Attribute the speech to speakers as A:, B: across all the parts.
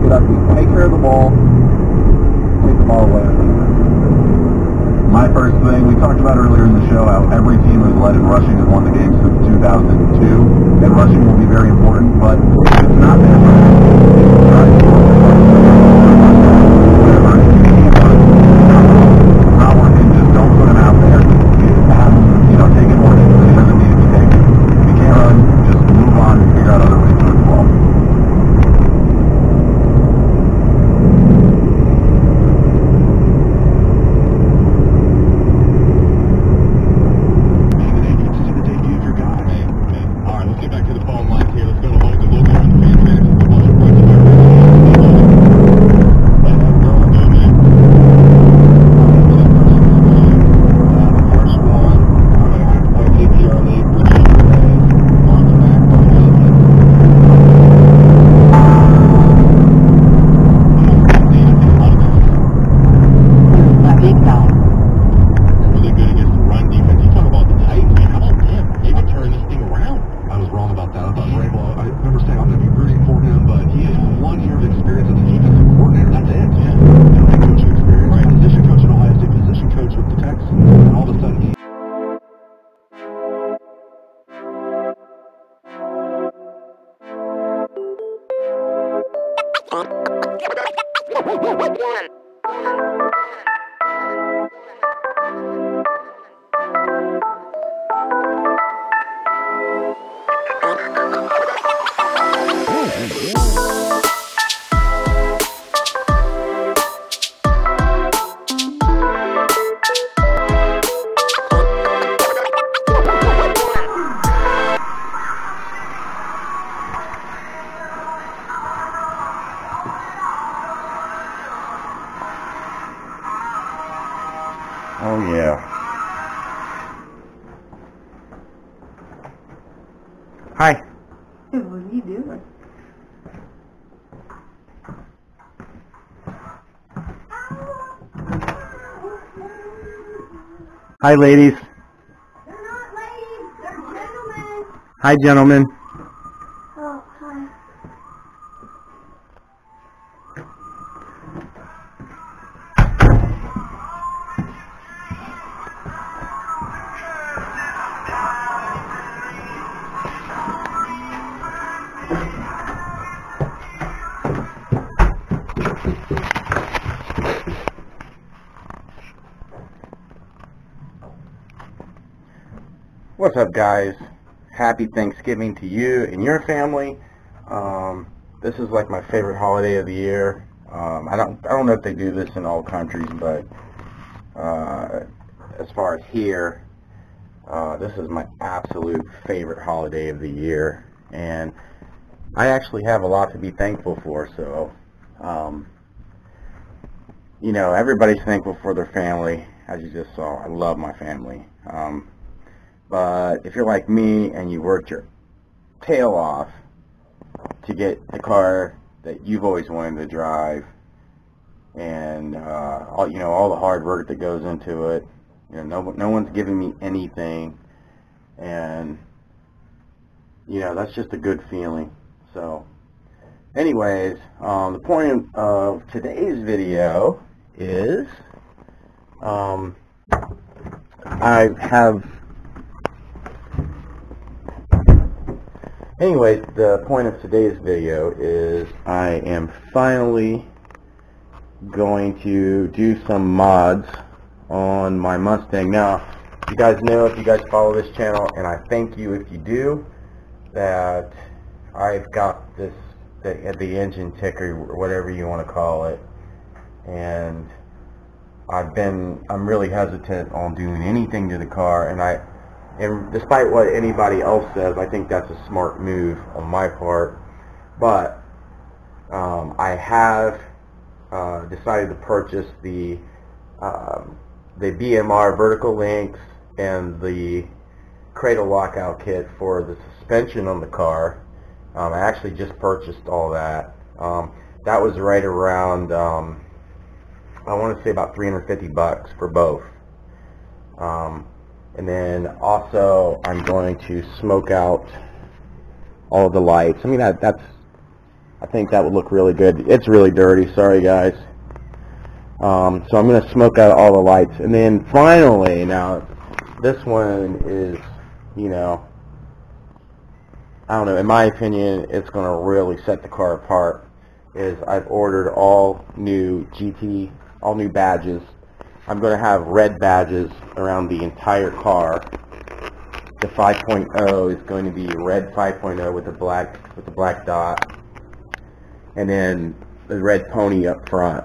A: get up, take care of the ball, take the ball away. My first thing, we talked about earlier in the show how every team has led in rushing and won the game since 2002, and rushing will be very important, but if it's not there, oh yeah. Hi.
B: Hey, what are you doing?
A: Hi, ladies.
B: They're not ladies, they're gentlemen.
A: Hi, gentlemen.
B: Oh, hi.
A: What's up, guys? Happy Thanksgiving to you and your family. This is like my favorite holiday of the year. I don't know if they do this in all countries, but as far as here, this is my absolute favorite holiday of the year, and I actually have a lot to be thankful for. So, you know, everybody's thankful for their family, as you just saw. I love my family. But if you're like me and you worked your tail off to get the car that you've always wanted to drive, and all the hard work that goes into it, no one's giving me anything, and that's just a good feeling. So, anyways, the point of today's video is the point of today's video is I am finally going to do some mods on my Mustang. Now, you guys know, if you guys follow this channel, and I thank you if you do, that I've got the engine ticker, or whatever you want to call it, and I'm really hesitant on doing anything to the car, and despite what anybody else says, I think that's a smart move on my part. But I have decided to purchase the BMR vertical links and the cradle lockout kit for the suspension on the car. I actually just purchased all that. That was right around, I want to say about $350 for both. And then also I'm going to smoke out all the lights. I mean, I I think that would look really good. It's really dirty, sorry guys. So I'm going to smoke out all the lights. And then finally, now, this one is, you know, I don't know, in my opinion, it's going to really set the car apart, is I've ordered all new GT, all new badges. I'm going to have red badges around the entire car. The 5.0 is going to be red 5.0 with the black dot, and then the red pony up front.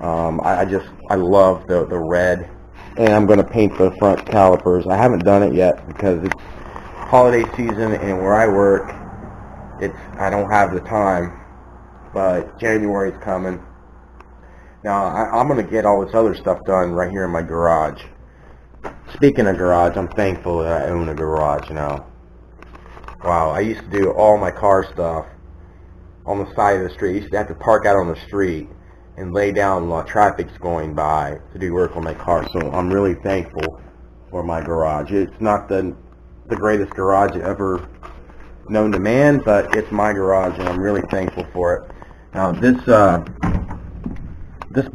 A: I love the red, and I'm going to paint the front calipers. I haven't done it yet because it's holiday season, and where I work, I don't have the time, but January's coming. Now I'm going to get all this other stuff done right here in my garage. Speaking of garage, I'm thankful that I own a garage now. Wow, I used to do all my car stuff on the side of the street. I used to have to park out on the street and lay down while traffic's going by to do work on my car. So I'm really thankful for my garage. It's not the greatest garage ever known to man, but it's my garage, and I'm really thankful for it. Now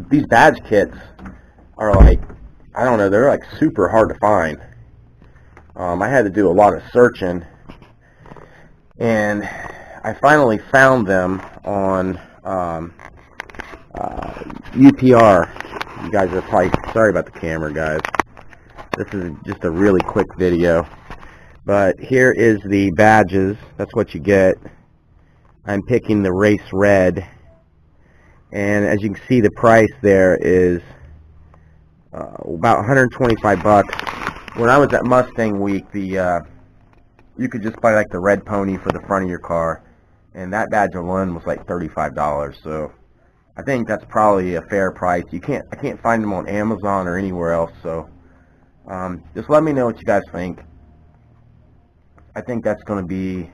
A: these badge kits are like, I don't know, they're like super hard to find. I had to do a lot of searching, and I finally found them on UPR. You guys are probably, sorry about the camera guys, this is just a really quick video, but here is the badges. That's what you get. I'm picking the race red, and as you can see, the price there is about 125 bucks. When I was at Mustang Week, you could just buy like the red pony for the front of your car, and that badge alone was like $35. So I think that's probably a fair price. I can't find them on Amazon or anywhere else. So just let me know what you guys think. I think that's going to be,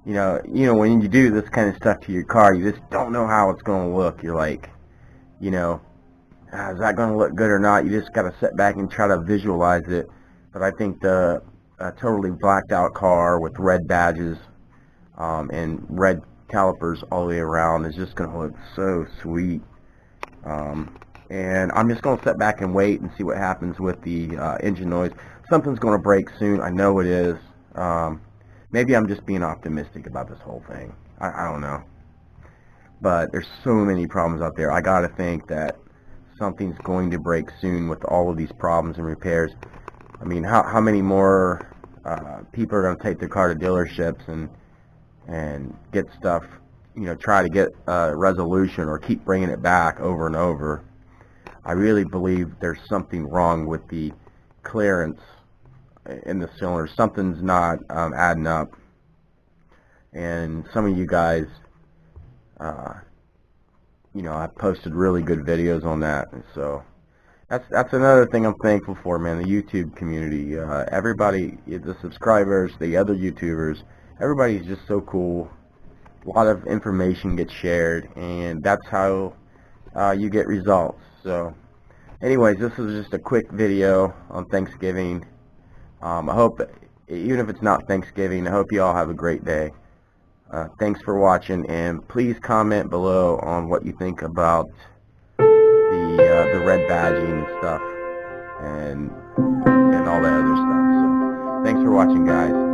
A: you know, when you do this kind of stuff to your car, you just don't know how it's going to look. You're like, you know, is that going to look good or not? You just got to sit back and try to visualize it. But I think the totally blacked out car with red badges and red calipers all the way around is just going to look so sweet. And I'm just going to sit back and wait and see what happens with the engine noise. Something's going to break soon. I know it is. Maybe I'm just being optimistic about this whole thing. I don't know. But there's so many problems out there. I got to think that something's going to break soon with all of these problems and repairs. I mean, how many more people are going to take their car to dealerships and get stuff, you know, try to get a resolution or keep bringing it back over and over. I really believe there's something wrong with the clearance in the cylinder. Something's not adding up, and some of you guys, you know, I've posted really good videos on that, and so that's another thing I'm thankful for, man. The YouTube community, everybody, the subscribers, the other YouTubers, everybody's just so cool. A lot of information gets shared, and that's how you get results. So anyways, this is just a quick video on Thanksgiving. I hope, even if it's not Thanksgiving, I hope you all have a great day. Thanks for watching, and please comment below on what you think about the red badging and stuff, and all that other stuff. So thanks for watching, guys.